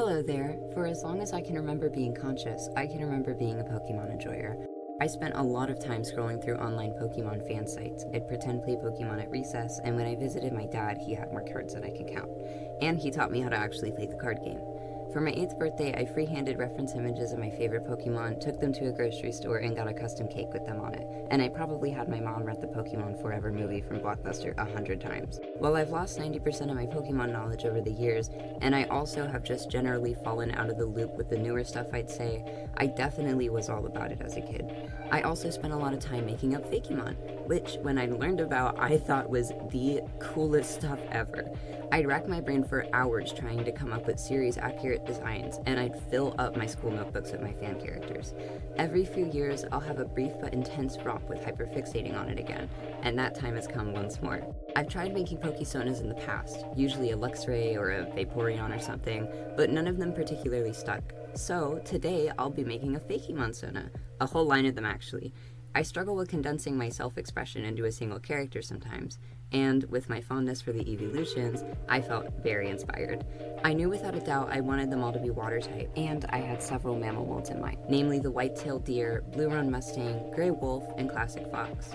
Hello there. For as long as I can remember being conscious, I can remember being a Pokemon enjoyer. I spent a lot of time scrolling through online Pokemon fan sites. I'd pretend play Pokemon at recess, and when I visited my dad, he had more cards than I can count. And he taught me how to actually play the card game. For my 8th birthday, I free-handed reference images of my favorite Pokemon, took them to a grocery store, and got a custom cake with them on it. And I probably had my mom rent the Pokemon Forever movie from Blockbuster 100 times. While I've lost 90% of my Pokemon knowledge over the years, and I also have just generally fallen out of the loop with the newer stuff, I'd say, I definitely was all about it as a kid. I also spent a lot of time making up fakémon, which, when I learned about, I thought was the coolest stuff ever. I'd rack my brain for hours trying to come up with series-accurate designs, and I'd fill up my school notebooks with my fan characters. Every few years, I'll have a brief but intense romp with hyperfixating on it again, and that time has come once more. I've tried making Poké-sonas in the past, usually a Luxray or a Vaporeon or something, but none of them particularly stuck. So, today I'll be making a fakémon-sona, a whole line of them actually. I struggle with condensing my self-expression into a single character sometimes, and with my fondness for the evolutions, I felt very inspired. I knew without a doubt I wanted them all to be water-type, and I had several mammal molds in mind, namely the white-tailed deer, blue-run mustang, gray wolf, and classic fox.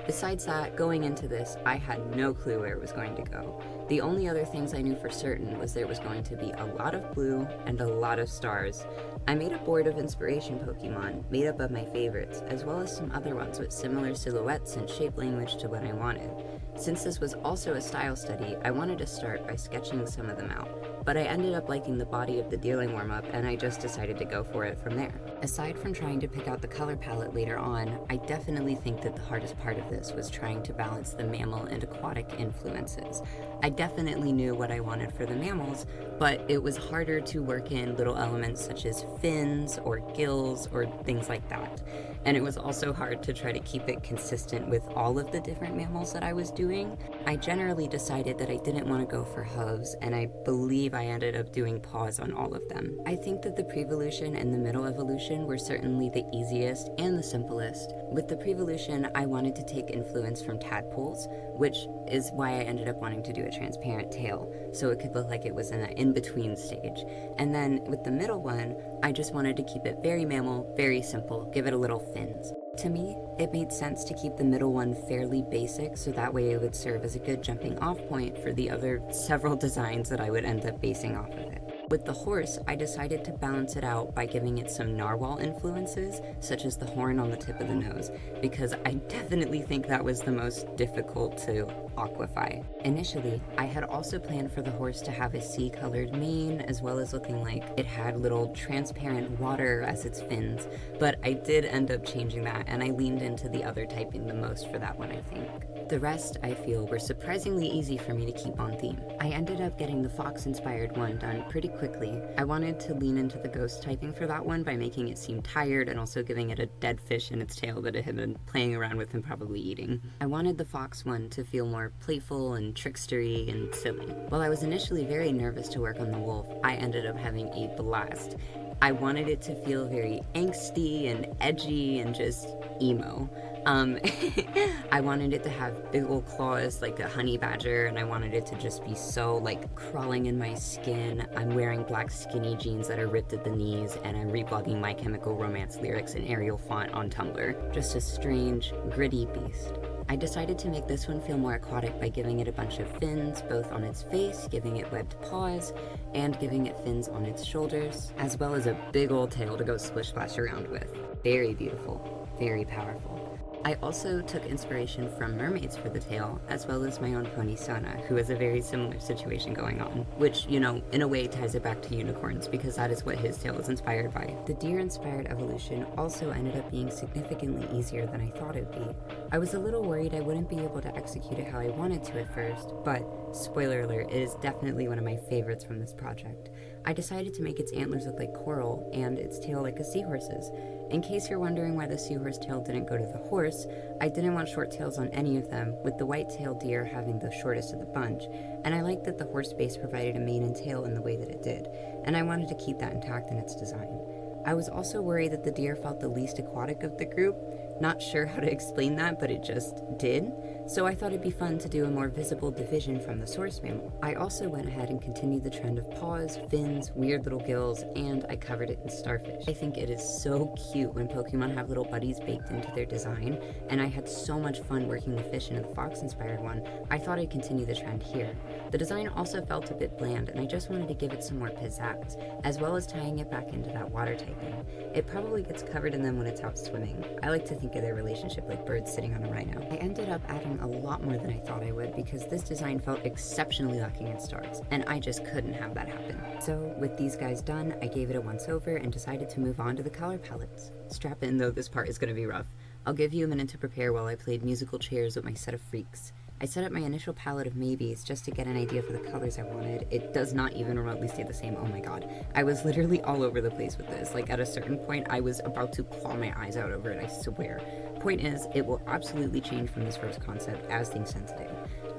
Besides that, going into this, I had no clue where it was going to go. The only other things I knew for certain was there was going to be a lot of blue and a lot of stars. I made a board of inspiration Pokemon, made up of my favorites, as well as some other ones with similar silhouettes and shape language to what I wanted. Since this was also a style study, I wanted to start by sketching some of them out, but I ended up liking the body of the deerling warm-up, and I just decided to go for it from there. Aside from trying to pick out the color palette later on, I definitely think that the hardest part of this was trying to balance the mammal and aquatic influences. I definitely knew what I wanted for the mammals, but it was harder to work in little elements such as fins or gills or things like that. And it was also hard to try to keep it consistent with all of the different mammals that I was doing. I generally decided that I didn't want to go for hooves, and I believe I ended up doing paws on all of them. I think that the pre-evolution and the middle evolution were certainly the easiest and the simplest. With the pre-evolution, I wanted to take influence from tadpoles, which is why I ended up wanting to do a transparent tail, so it could look like it was in an in-between stage. And then with the middle one, I just wanted to keep it very mammal, very simple, give it a little fins. To me, it made sense to keep the middle one fairly basic, so that way it would serve as a good jumping off point for the other several designs that I would end up basing off of it. With the horse, I decided to balance it out by giving it some narwhal influences, such as the horn on the tip of the nose, because I definitely think that was the most difficult to aquify. Initially, I had also planned for the horse to have a sea-colored mane, as well as looking like it had little transparent water as its fins, but I did end up changing that, and I leaned into the other typing the most for that one, I think. The rest, I feel, were surprisingly easy for me to keep on theme. I ended up getting the fox-inspired one done pretty quickly. I wanted to lean into the ghost typing for that one by making it seem tired and also giving it a dead fish in its tail that it had been playing around with and probably eating. I wanted the fox one to feel more playful and trickstery and silly. While I was initially very nervous to work on the wolf, I ended up having a blast. I wanted it to feel very angsty and edgy and just emo. I wanted it to have big old claws like a honey badger, and I wanted it to just be so like crawling in my skin. I'm wearing black skinny jeans that are ripped at the knees, and I'm reblogging My Chemical Romance lyrics in Arial font on Tumblr. Just a strange, gritty beast. I decided to make this one feel more aquatic by giving it a bunch of fins, both on its face, giving it webbed paws, and giving it fins on its shoulders, as well as a big old tail to go splish-splash around with. Very beautiful, very powerful. I also took inspiration from mermaids for the tail, as well as my own pony Sona, who has a very similar situation going on, which, you know, in a way ties it back to unicorns, because that is what his tail is inspired by. The deer-inspired evolution also ended up being significantly easier than I thought it would be. I was a little worried I wouldn't be able to execute it how I wanted to at first, but, spoiler alert, it is definitely one of my favorites from this project. I decided to make its antlers look like coral, and its tail like a seahorse's. In case you're wondering why the seahorse tail didn't go to the horse, I didn't want short tails on any of them, with the white-tailed deer having the shortest of the bunch, and I liked that the horse base provided a mane and tail in the way that it did, and I wanted to keep that intact in its design. I was also worried that the deer felt the least aquatic of the group. Not sure how to explain that, but it just did. so I thought it'd be fun to do a more visible division from the source mammal. I also went ahead and continued the trend of paws, fins, weird little gills, and I covered it in starfish. I think it is so cute when Pokemon have little buddies baked into their design, and I had so much fun working the fish into the fox-inspired one, I thought I'd continue the trend here. The design also felt a bit bland, and I just wanted to give it some more pizzazz, as well as tying it back into that water typing. It probably gets covered in them when it's out swimming. I like to think of their relationship like birds sitting on a rhino. I ended up adding a lot more than I thought I would because this design felt exceptionally lacking in stars, and I just couldn't have that happen. So, with these guys done, I gave it a once over and decided to move on to the color palettes. Strap in though, this part is going to be rough. I'll give you a minute to prepare while I played musical chairs with my set of freaks. I set up my initial palette of maybes just to get an idea for the colors I wanted. It does not even remotely stay the same, oh my god. I was literally all over the place with this. Like, at a certain point, I was about to claw my eyes out over it, I swear. Point is, it will absolutely change from this first concept as things tend to do.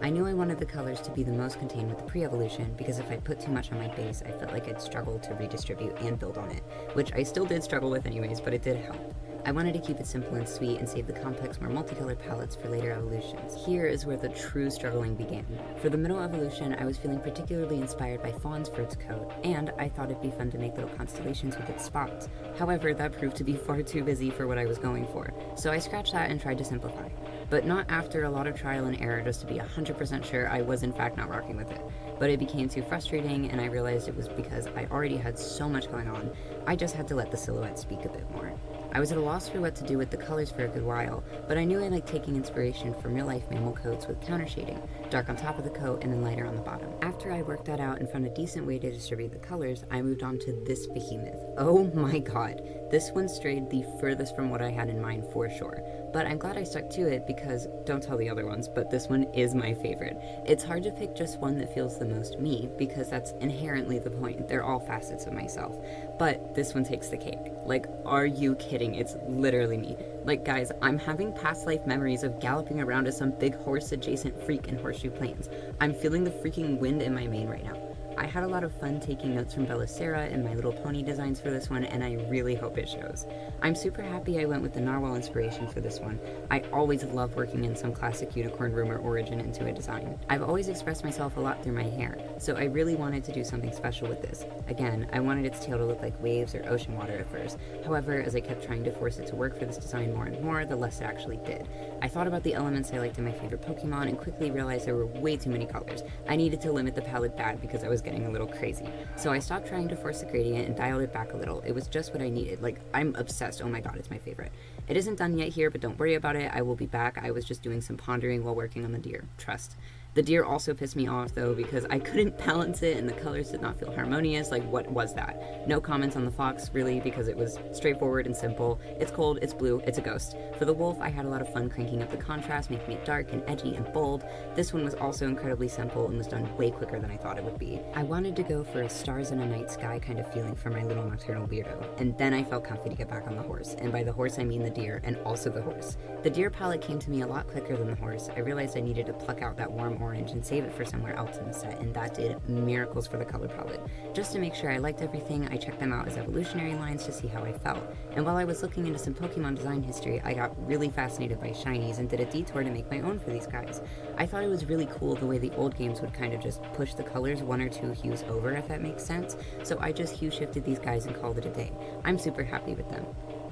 I knew I wanted the colors to be the most contained with the pre-evolution because if I put too much on my base, I felt like I'd struggle to redistribute and build on it, which I still did struggle with anyways, but it did help. I wanted to keep it simple and sweet and save the complex, more multicolored palettes for later evolutions. Here is where the true struggling began. For the middle evolution, I was feeling particularly inspired by fawns for its coat, and I thought it'd be fun to make little constellations with its spots. However, that proved to be far too busy for what I was going for, so I scratched that and tried to simplify. But not after a lot of trial and error just to be 100% sure I was in fact not rocking with it. But it became too frustrating, and I realized it was because I already had so much going on. I just had to let the silhouette speak a bit more. I was at a loss for what to do with the colors for a good while, but I knew I liked taking inspiration from real-life mammal coats with counter shading, dark on top of the coat and then lighter on the bottom. After I worked that out and found a decent way to distribute the colors, I moved on to this behemoth. Oh my god, this one strayed the furthest from what I had in mind for sure. But I'm glad I stuck to it because, don't tell the other ones, but this one is my favorite. It's hard to pick just one that feels the most me, because that's inherently the point. They're all facets of myself. But this one takes the cake. Like, are you kidding? It's literally me. Like, guys, I'm having past life memories of galloping around as some big horse-adjacent freak in Horseshoe Plains. I'm feeling the freaking wind in my mane right now. I had a lot of fun taking notes from Belisara and My Little Pony designs for this one, and I really hope it shows. I'm super happy I went with the narwhal inspiration for this one. I always love working in some classic unicorn rumor origin into a design. I've always expressed myself a lot through my hair, so I really wanted to do something special with this. Again, I wanted its tail to look like waves or ocean water at first. However, as I kept trying to force it to work for this design more and more, the less it actually did. I thought about the elements I liked in my favorite Pokemon and quickly realized there were way too many colors. I needed to limit the palette bad because I was getting a little crazy. So I stopped trying to force the gradient and dialed it back a little. It was just what I needed. Like, I'm obsessed. Oh my god, it's my favorite. It isn't done yet here, but don't worry about it. I will be back. I was just doing some pondering while working on the deer. Trust. The deer also pissed me off though because I couldn't balance it and the colors did not feel harmonious. Like, what was that? No comments on the fox really because it was straightforward and simple. It's cold, it's blue, it's a ghost. For the wolf, I had a lot of fun cranking up the contrast, making it dark and edgy and bold. This one was also incredibly simple and was done way quicker than I thought it would be. I wanted to go for a stars in a night sky kind of feeling for my little nocturnal weirdo, and then I felt comfy to get back on the horse, and by the horse I mean the deer and also the horse. The deer palette came to me a lot quicker than the horse. I realized I needed to pluck out that warm orange and save it for somewhere else in the set, and that did miracles for the color palette. Just to make sure I liked everything, I checked them out as evolutionary lines to see how I felt. And while I was looking into some Pokemon design history, I got really fascinated by shinies and did a detour to make my own for these guys. I thought it was really cool the way the old games would kind of just push the colors one or two hues over, if that makes sense, so I just hue shifted these guys and called it a day. I'm super happy with them.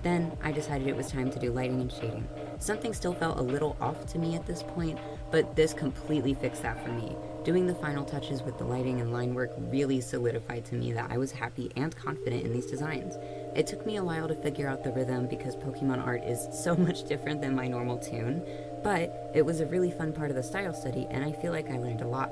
Then, I decided it was time to do lighting and shading. Something still felt a little off to me at this point, but this completely fixed that for me. Doing the final touches with the lighting and line work really solidified to me that I was happy and confident in these designs. It took me a while to figure out the rhythm because Pokemon art is so much different than my normal tune, but it was a really fun part of the style study and I feel like I learned a lot.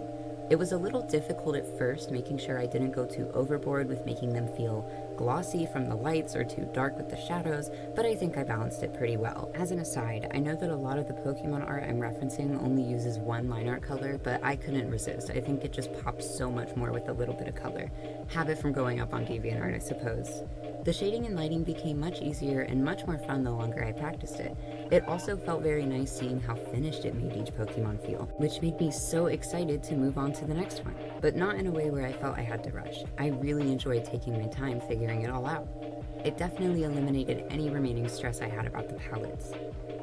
It was a little difficult at first, making sure I didn't go too overboard with making them feel glossy from the lights or too dark with the shadows, but I think I balanced it pretty well. As an aside, I know that a lot of the Pokemon art I'm referencing only uses one line art color, but I couldn't resist. I think it just pops so much more with a little bit of color. Habit from growing up on DeviantArt, I suppose. The shading and lighting became much easier and much more fun the longer I practiced it. It also felt very nice seeing how finished it made each Pokemon feel, which made me so excited to move on to the next one, but not in a way where I felt I had to rush. I really enjoyed taking my time figuring it all out. It definitely eliminated any remaining stress I had about the palettes.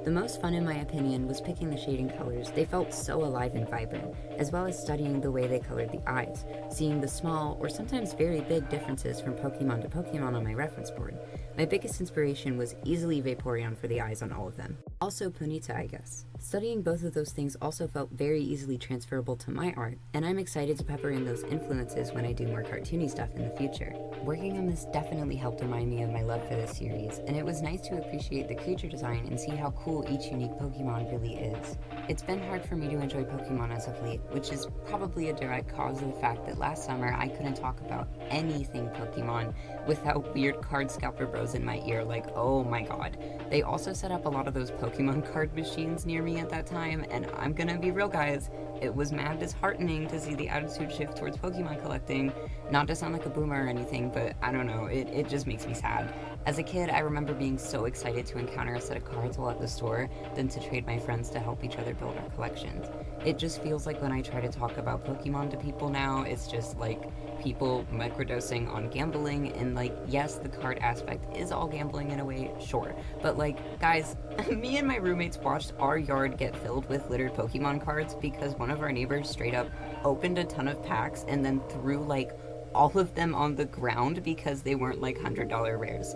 The most fun in my opinion was picking the shading colors. They felt so alive and vibrant, as well as studying the way they colored the eyes, seeing the small or sometimes very big differences from Pokemon to Pokemon on my reference board. My biggest inspiration was easily Vaporeon for the eyes on all of them. Also Ponyta, I guess. Studying both of those things also felt very easily transferable to my art, and I'm excited to pepper in those influences when I do more cartoony stuff in the future. Working on this definitely helped remind me of my love for this series, and it was nice to appreciate the creature design and see how cool each unique Pokemon really is. It's been hard for me to enjoy Pokemon as of late, which is probably a direct cause of the fact that last summer I couldn't talk about anything Pokemon without weird card scalper bros in my ear, like, oh my god. They also set up a lot of those Pokemon card machines near me at that time, and I'm gonna be real, guys, it was mad disheartening to see the attitude shift towards Pokemon collecting. Not to sound like a boomer or anything, but I don't know, it just makes me sad. As a kid, I remember being so excited to encounter a set of cards while at the store than to trade my friends to help each other build our collections. It just feels like when I try to talk about Pokemon to people now, it's just like people microdosing on gambling, and like, yes, the card aspect is all gambling in a way, sure, but like, guys, me and my roommates watched our yard get filled with littered Pokemon cards because one of our neighbors straight up opened a ton of packs and then threw like all of them on the ground because they weren't like $100 rares.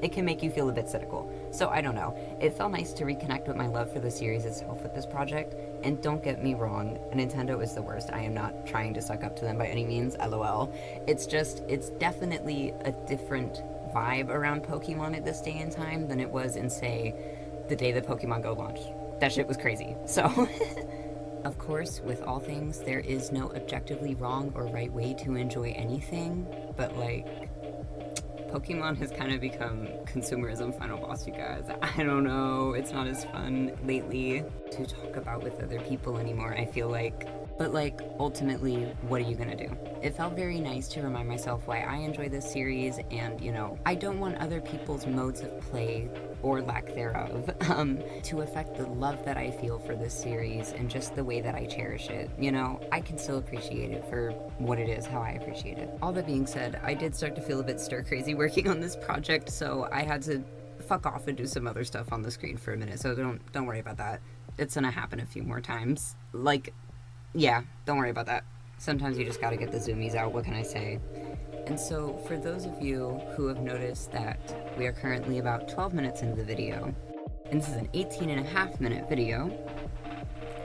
It can make you feel a bit cynical. So I don't know. It felt nice to reconnect with my love for the series itself with this project. And don't get me wrong, Nintendo is the worst. I am not trying to suck up to them by any means, LOL. It's definitely a different vibe around Pokemon at this day and time than it was in, say, the day that Pokemon Go launched. That shit was crazy. So, of course, with all things, there is no objectively wrong or right way to enjoy anything, but like, Pokemon has kind of become consumerism final boss, you guys. I don't know, it's not as fun lately to talk about with other people anymore, I feel like. But like, ultimately, what are you gonna do? It felt very nice to remind myself why I enjoy this series, and, you know, I don't want other people's modes of play, or lack thereof, to affect the love that I feel for this series and just the way that I cherish it. You know, I can still appreciate it for what it is, how I appreciate it. All that being said, I did start to feel a bit stir-crazy working on this project, so I had to fuck off and do some other stuff on the screen for a minute, so don't worry about that. It's gonna happen a few more times. Like, yeah, don't worry about that. Sometimes you just gotta get the zoomies out, what can I say? And so, for those of you who have noticed that we are currently about 12 minutes into the video, and this is an 18.5-minute video,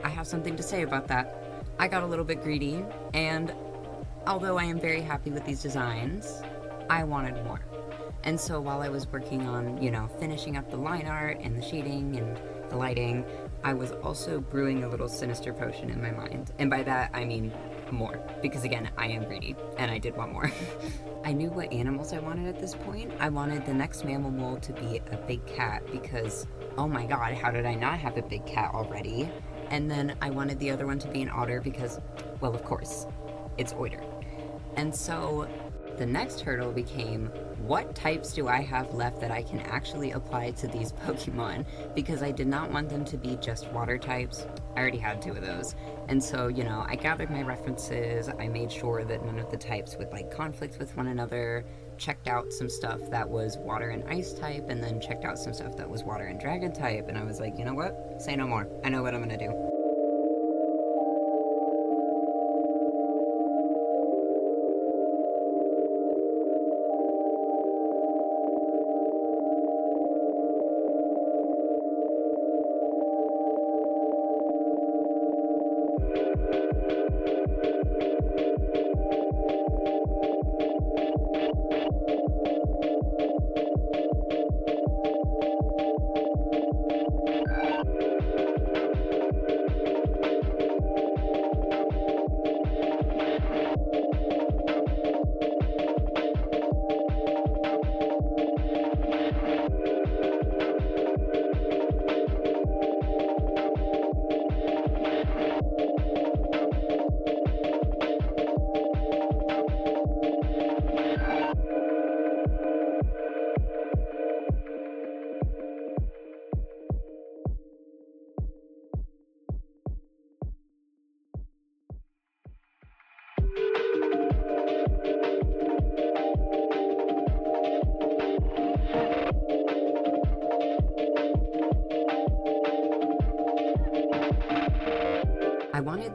I have something to say about that. I got a little bit greedy, and although I am very happy with these designs, I wanted more. And so while I was working on, you know, finishing up the line art and the shading and the lighting, I was also brewing a little sinister potion in my mind. And by that, I mean more, because again, I am greedy, and I did want more. I knew what animals I wanted at this point. I wanted the next mammal mold to be a big cat, because, oh my god, how did I not have a big cat already? And then I wanted the other one to be an otter because, well, of course, it's oiter. And so the next hurdle became, what types do I have left that I can actually apply to these Pokemon? Because I did not want them to be just water types. I already had 2 of those. And so, you know, I gathered my references, I made sure that none of the types would like conflict with one another, checked out some stuff that was water and ice type, and then checked out some stuff that was water and dragon type, and I was like, you know what? Say no more. I know what I'm gonna do.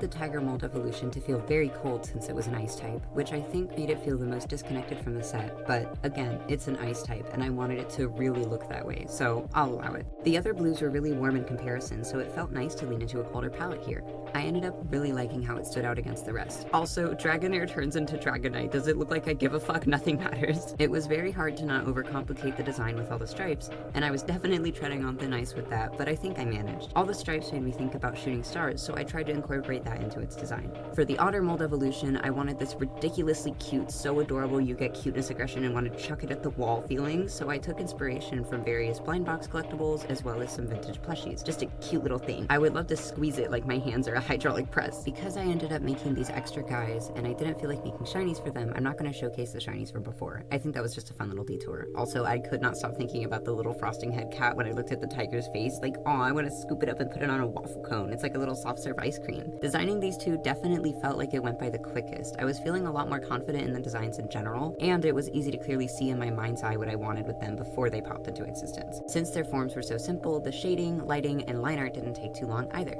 the tiger mold evolution to feel very cold since it was an ice type, which I think made it feel the most disconnected from the set, but again, it's an ice type and I wanted it to really look that way, so I'll allow it. The other blues were really warm in comparison, so it felt nice to lean into a colder palette here. I ended up really liking how it stood out against the rest. Also, Dragonair turns into Dragonite. Does it look like I give a fuck? Nothing matters. It was very hard to not overcomplicate the design with all the stripes, and I was definitely treading on thin ice with that, but I think I managed. All the stripes made me think about shooting stars, so I tried to incorporate that into its design. For the otter mold evolution, I wanted this ridiculously cute, so adorable you get cuteness aggression and want to chuck it at the wall feeling, so I took inspiration from various blind box collectibles as well as some vintage plushies. Just a cute little thing. I would love to squeeze it like my hands are a hydraulic press. Because I ended up making these extra guys and I didn't feel like making shinies for them, I'm not going to showcase the shinies from before. I think that was just a fun little detour. Also, I could not stop thinking about the little frosting head cat when I looked at the tiger's face. Like, aw, I want to scoop it up and put it on a waffle cone. It's like a little soft serve ice cream. Designing these two definitely felt like it went by the quickest. I was feeling a lot more confident in the designs in general, and it was easy to clearly see in my mind's eye what I wanted with them before they popped into existence. Since their forms were so simple, the shading, lighting, and line art didn't take too long either.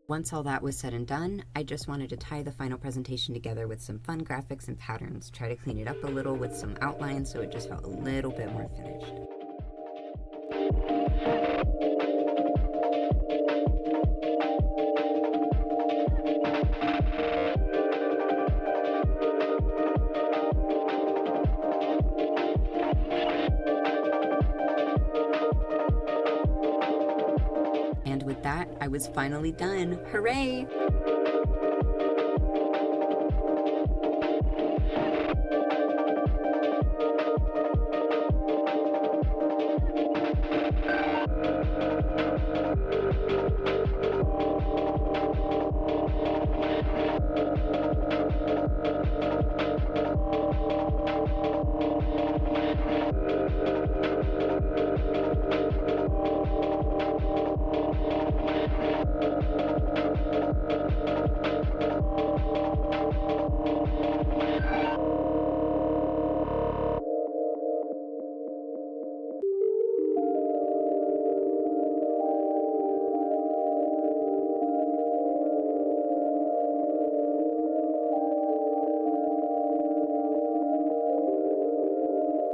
Once all that was said and done, I just wanted to tie the final presentation together with some fun graphics and patterns, try to clean it up a little with some outlines so it just felt a little bit more finished. And with that, I was finally done. Hooray!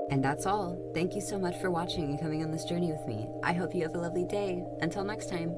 And that's all. Thank you so much for watching and coming on this journey with me. I hope you have a lovely day. Until next time.